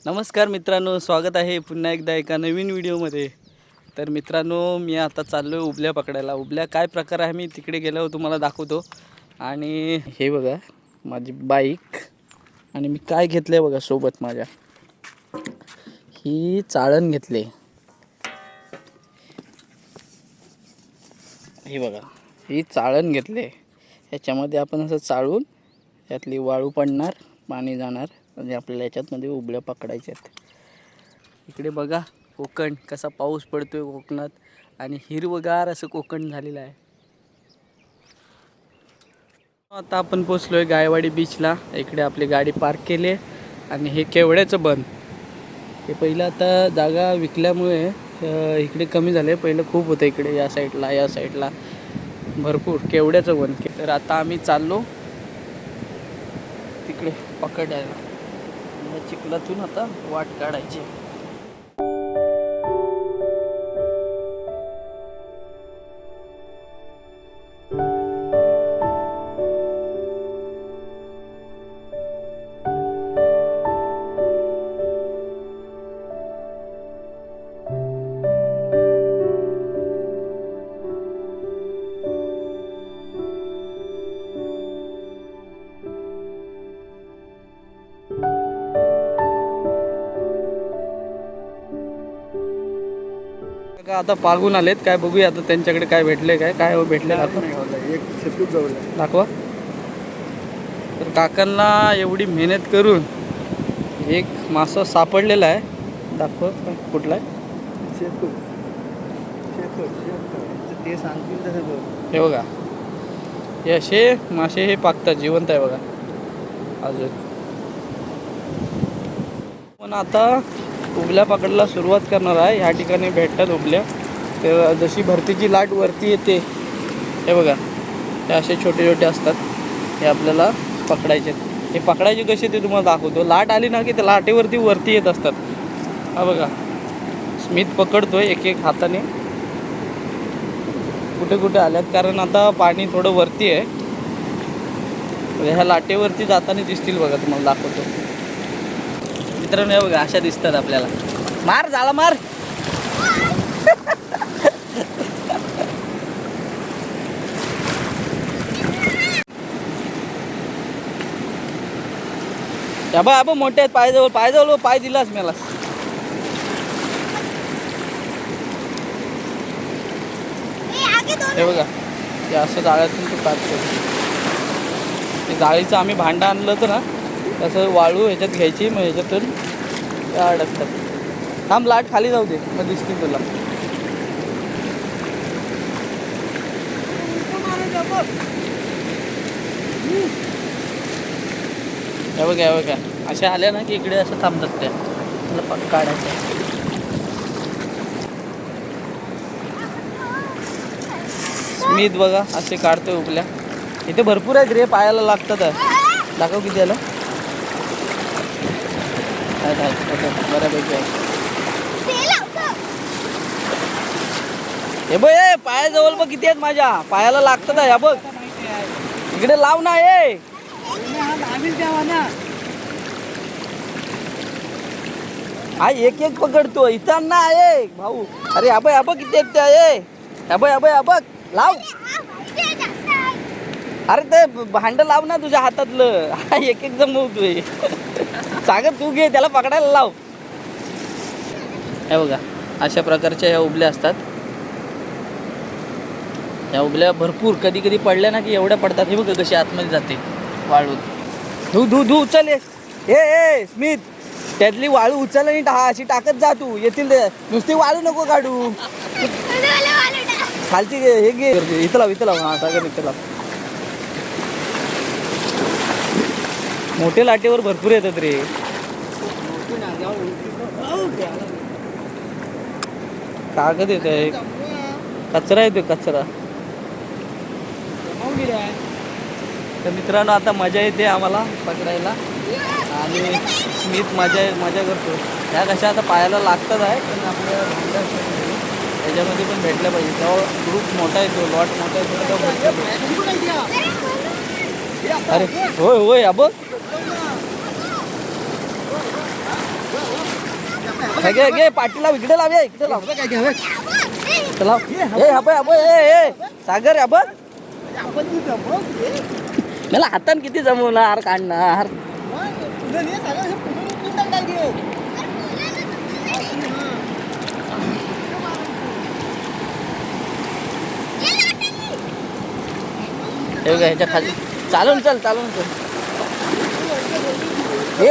नमस्कार मित्रांनो, स्वागत आहे पुन्हा एकदा एका नवीन व्हिडिओमध्ये. तर मित्रांनो, मी आता चाललो आहे उबल्या पकडायला. उबल्या काय प्रकार आहे मी तिकडे गेल्यावर तुम्हाला दाखवतो. आणि हे बघा माझी बाईक आणि मी काय घेतलं आहे बघा सोबत माझ्या. ही चाळण घेतले. ही बघा ही चाळण घेतले. ह्याच्यामध्ये आपण असं चाळून यातली वाळू पडणार, पाणी जाणार आणि आपल्याला याच्यातमध्ये उबल्या पकडायच्या आहेत. इकडे बघा कोकण कसा पाऊस पडतोय कोकणात आणि हिरवगार असं कोकण झालेलं आहे. आता आपण पोचलोय गायवाडी बीचला. इकडे आपली गाडी पार्क केली आहे आणि हे केवड्याचं बन. हे पहिलं आता जागा विकल्यामुळे इकडे कमी झाले. पहिलं खूप होतं इकडे या साईडला भरपूर केवड्याचं बन. तर आता आम्ही चाललो तिकडे पकडायला. चिखलातून आता वाट काढायची. आता पागून आलेत. काय बघूया आता त्यांच्याकडे काय भेटले. काय भेटले दाखवा. तर काकांना एवढी मेहनत करून एक मासा सापडलेला आहे. दाखवा कुठला आहे ते सांगतील तसं. हे बघा हे असे मासे हे पाकतात, जिवंत आहे बघा अजून. पण आता उबल्या पकडायला सुरुवात करणार आहे. ह्या ठिकाणी भेटतात उबल्या. तर जशी भरतीची लाट वरती येते हे बघा, हे असे छोटे छोटे असतात. हे आपल्याला पकडायचे. हे पकडायचे कसे ते तुम्हाला दाखवतो. लाट आली ना की त्या लाटेवरती वरती येत असतात. हा बघा स्मित पकडतोय एक एक हाताने. कुठे कुठे आल्यात कारण आता पाणी थोडं वरती आहे. ह्या लाटेवरती जाताना दिसतील बघा, तुम्हाला दाखवतो. मित्रांनो हे बघा अशा दिसतात आपल्याला. मार झाला मार. बा मोठे आहेत. पायजवळ पाय दिलास मला. हे बघा हे असं जाळ्यातून ते काढतो. ते जाळीचं आम्ही भांडं आणलं होतं ना, तसं वाळू ह्याच्यात घ्यायची. मग ह्याच्यातून त्या अडकतात. थांब लाट खाली जाऊ दे मग दिसतील तुला. हे बघा अशा आल्या ना की इकडे असं थांबतात. त्या मला पक काढायचं. स्मित बघा असे काढतोय उकल्या. इथे भरपूर आहेत रे, पायाला लागतात. दाखव किती आलं. बऱ्यापैकी आहे. हे बघ पायाजवळ बघ किती आहेत माझ्या. पायाला लागतात. ह्या बघ इकडे लाव ना. ये हा एक एक पकडतो इथं ना. आहे भाऊ. अरे ह्या बघ किती आहेत. त्या ह्या बघ लाव. अरे ते भांड लाव ना तुझ्या हातातलं. एक एक जमवतोय. सागर तू घे त्याला पकडायला लाव. हे बघा अशा प्रकारच्या ह्या उबल्या असतात. ह्या उबल्या भरपूर कधी कधी पडल्या ना की एवढ्या पडतात. हे बघा कशी आतमध्ये जाते वाळू. धू उचल. ए स्मित त्यातली वाळू उचल आणि अशी टाकत जा तू. येतील नुसती वाळू नको काढू. खालची हे घे. इथं लाव. हा सागर इथं लाव. मोठे लाटेवर भरपूर येतात रे. कागद येत आहे, कचरा येतो कचरा. तर मित्रांनो आता मजा येते आम्हाला पकडायला आणि स्मित मजा करतो. ह्या कशा आता पायाला लागतात आहे. पण आपल्या त्याच्यामध्ये पण भेटल्या पाहिजे. तेव्हा ग्रुप मोठा येतो, लॉट मोठा येतो तेव्हा भेटतो. अरे होय बघ घे घे पाठीला इकडे लावूया इकडे लाव चला ए हा ए सागर या बघ मला हातान किती जमवणार काढणार हे बघा ह्याच्या खाली चालून चल हे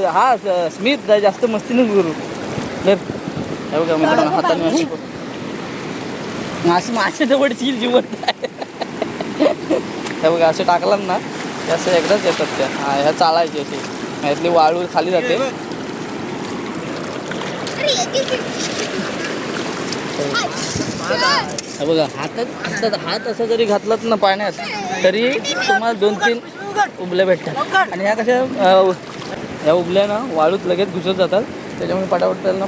हा स्मित जास्त मस्ती नाही करू हे बघा मित्रांनो हाताने मासे जवळची जीवन हे बघा असं टाकलं ना ते असं एकदाच येतात त्या ह्या चाळायची अशी ह्यातली वाळू खाली जाते हे बघा हात असं जरी घातलात ना पाण्यात तरी तुम्हाला 2-3 उबल्या भेटतात आणि ह्या कशा ह्या उबल्या ना वाळूत लगेच घुसत जातात त्याच्यामुळे पटापट त्यांना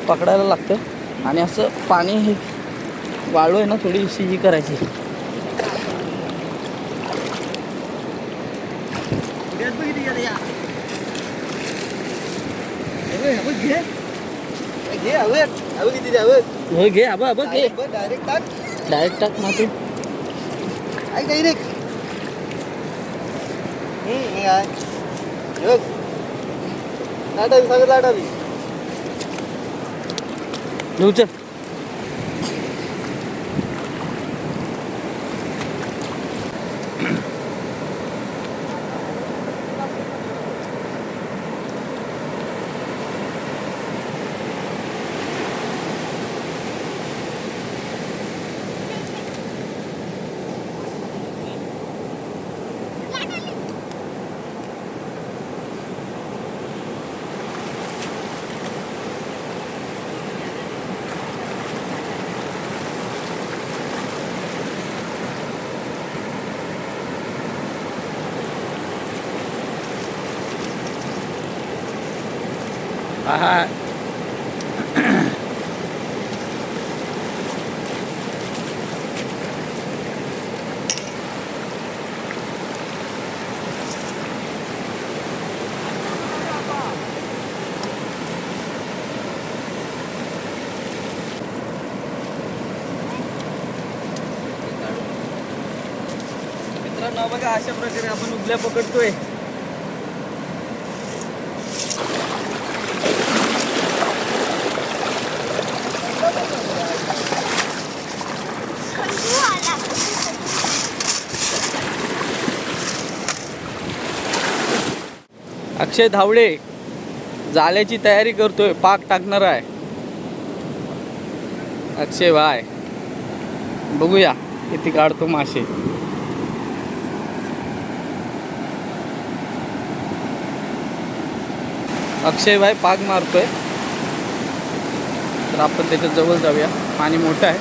पकडायला लागतं आणि असं पाणी हे वाळू आहे ना थोडीशी ही करायची घे आबा घे डायरेक्ट टाक माती चल हा मित्रांनो बघा अशा प्रकारे आपण उबल्या पकडतोय अक्षय धावडे जाळ्याची तयारी करतोय पाक टाकणार आहे अक्षय भाई बघूया किती काढतो मासे अक्षय भाई पाक मारतोय तर आपण त्याच्या जवळ जाऊया पाणी मोठं आहे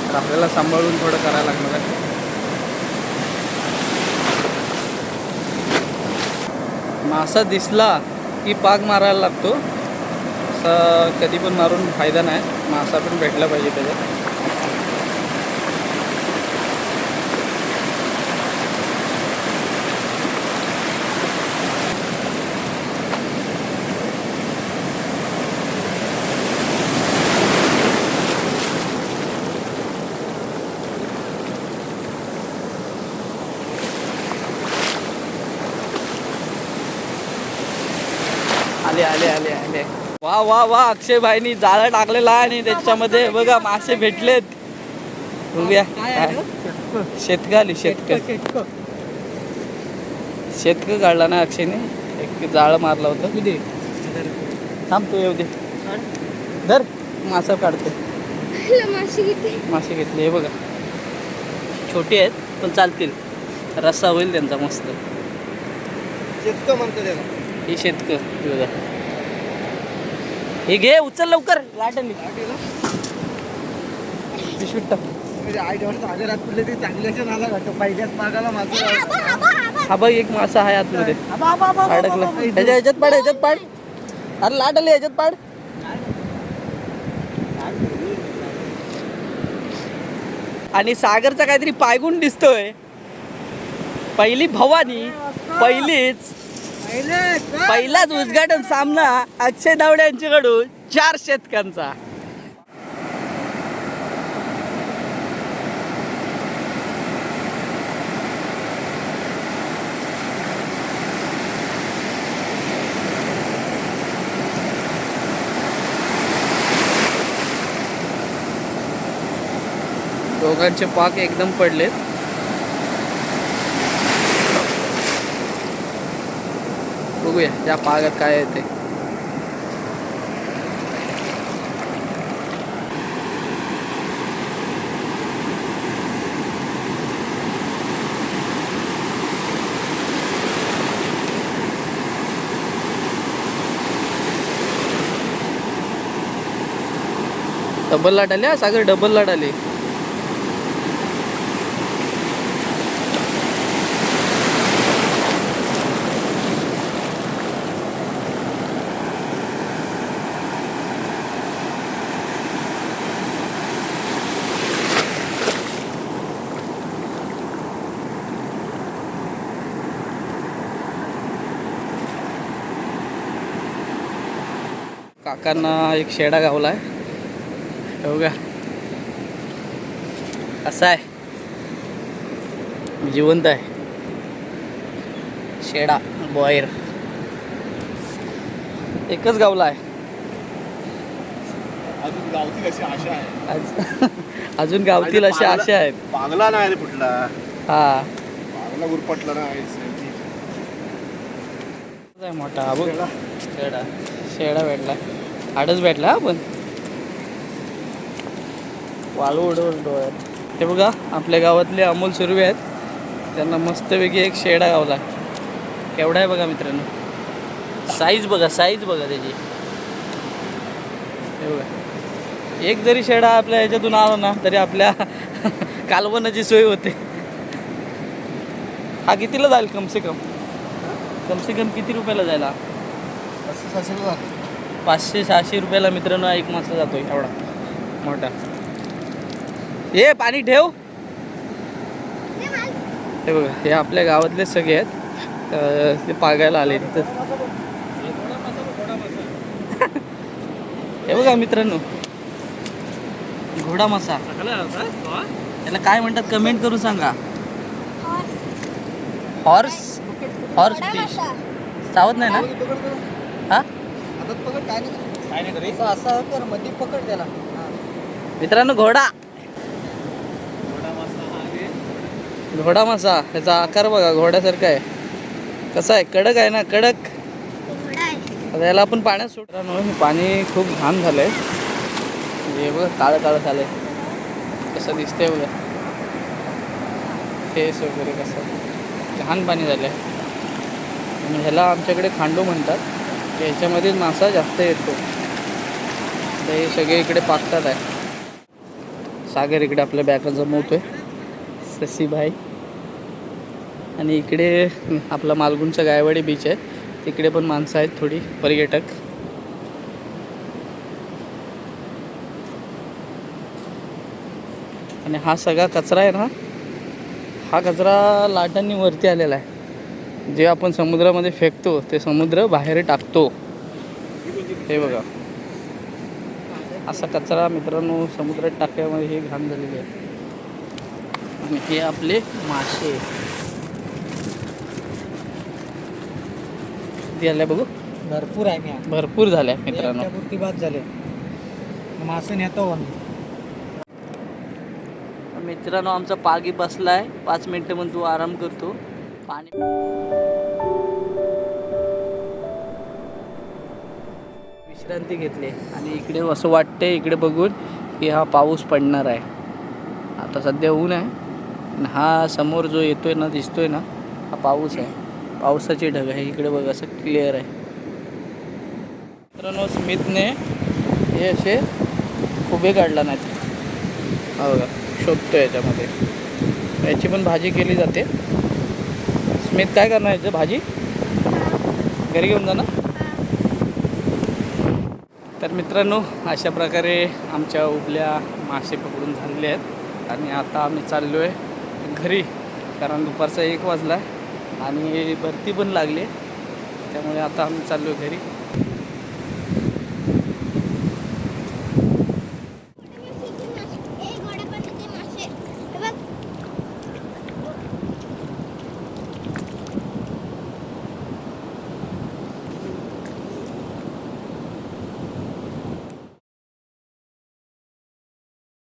तर आपल्याला सांभाळून थोडं करायला लागणार आहे मासा दिसला की पाक मारायला लागतो असा कधी पण मारून फायदा नाही मासा पण भेटला पाहिजे त्याचा आले वा वा वा अक्षय भाईनी जाळं टाकलेला आहे आणि त्याच्यामध्ये बघा मासे भेटलेत बघूया शेतक काढला ना अक्षयने एक जाळं मारलं होतं थांबतो येऊ दे धर मासा काढतो मासे घेतले हे बघा छोटे आहेत पण चालतील रस्सा होईल त्यांचा मस्त शेतक म्हणतो त्याला हे शेतक बघा हे घे उचल लवकर लाटली पिशवीत टाक हा बघ एक मासा आहे आतमध्ये अडकला ह्याच्यात पाड अरे लाट आली ह्याच्यात पाड आणि सागरचा काहीतरी पायगुण दिसतोय पहिली भवानी पहिलीच पहिलाच उद्घाटन सामना अक्षय दावडे यांच्याकडून 4 शतकांचा. दोघांचे पाक एकदम पडलेत. बघूया या पागात काय येते. डबल लाट आले सागर, डबल लाट आले. काकांना एक शेडा गावलाय बघा. असा आहे, जिवंत आहे शेडा बॉयर. एकच गावला आहे. अजून गावतील अशी आशा आहे. अजून गावतील अशा आशा आहेत. पागला नाही रे कुठला. हा पागला उरपटला नाही. मोठा बघ शेडा. शेडा भेटला, आडच भेटला. पण वाळू उडवून डोळ्यात. हे बघा आपल्या गावातले अमोल सुर्वे आहेत, त्यांना मस्तपैकी एक शेडा गावला. केवढा आहे बघा मित्रांनो, साईज बघा, साईज बघा त्याची. हे बघा, एक जरी शेडा आपल्या ह्याच्यातून आला ना तरी आपल्या कालवणाची सोय होते. हा कितीला जाईल कम से कम किती रुपयाला जायला? 500-600 रुपयाला मित्रांनो एक मासा जातोय एवढा मोठा. हे पाणी ठेव. हे बघा, हे आपल्या गावातले सगळे आहेत, ते पागायला आले तिथं. हे बघा मित्रांनो, घोडा मासा. त्याला काय म्हणतात कमेंट करून सांगा. Horse fish. सावत नाही ना? हा मित्रांनो, घोडा मासा. त्याचा आकार बघा, घोड्यासारखा आहे. कसा आहे, कडक आहे ना, कडक. आता याला आपण पाण्यात सोडतो. पाणी खूप घाण झालंय. हे बघा, काळं काळं झालंय. कसं दिसतंय बघा, फेस वगैरे कसं घाण पाणी झालंय. आणि ह्याला आमच्याकडे खांडो म्हणतात. ह्याच्यामध्ये मासा जास्त येतो. तर हे सगळे इकडे पाकतात आहे. सागर इकडे आपल्या बॅगा जमवतोय, ससीभाई. आणि इकडे आपला मालगुणचा गायवाडी बीच आहे, तिकडे पण माणसं आहेत थोडी पर्यटक. आणि हा सगळा कचरा आहे ना, हा कचरा लाटांनी वरती आलेला आहे. जे आपण समुद्रामध्ये फेकतो ते समुद्र बाहेर टाकतो. हे बघा, असा कचरा मित्रांनो समुद्रात टाकल्यामुळे हे घाण झालेले आहे. आणि हे आपले मासे किती आल्या बघू. भरपूर आहे. भरपूर झाल्या मित्रांनो. बाद झाले मासे नेतो. मित्रांनो, आमचा पागी बसलाय. 5 मिनिटं म्हणून तू आराम करतो. पाणी विश्रांती घेतली आणि इकडे असं वाटतंय इकडे बघून की हा पाऊस पडणार आहे. आता सध्या ऊन आहे आणि हा समोर जो येतोय ना, दिसतोय ना, हा पाऊस आहे. पावसाची ढग आहे इकडे बघा, असं क्लिअर आहे. मित्रांनो, स्मिथने हे असे खुबे काढला नाहीत. हा बघा, शोधतो याच्यामध्ये. याची पण भाजी केली जाते. स्मिथ काय करणार याचं भाजी? घरी घेऊन जा ना. तर मित्रांनो, अशा प्रकारे आमच्या उबल्या मासे पकडून झालेले आहेत. आणि आता आम्ही चाललो आहे घरी, कारण दुपारचा 1 वाजला आणि भरती पण लागली. त्यामुळे आता आम्ही चाललो घरी.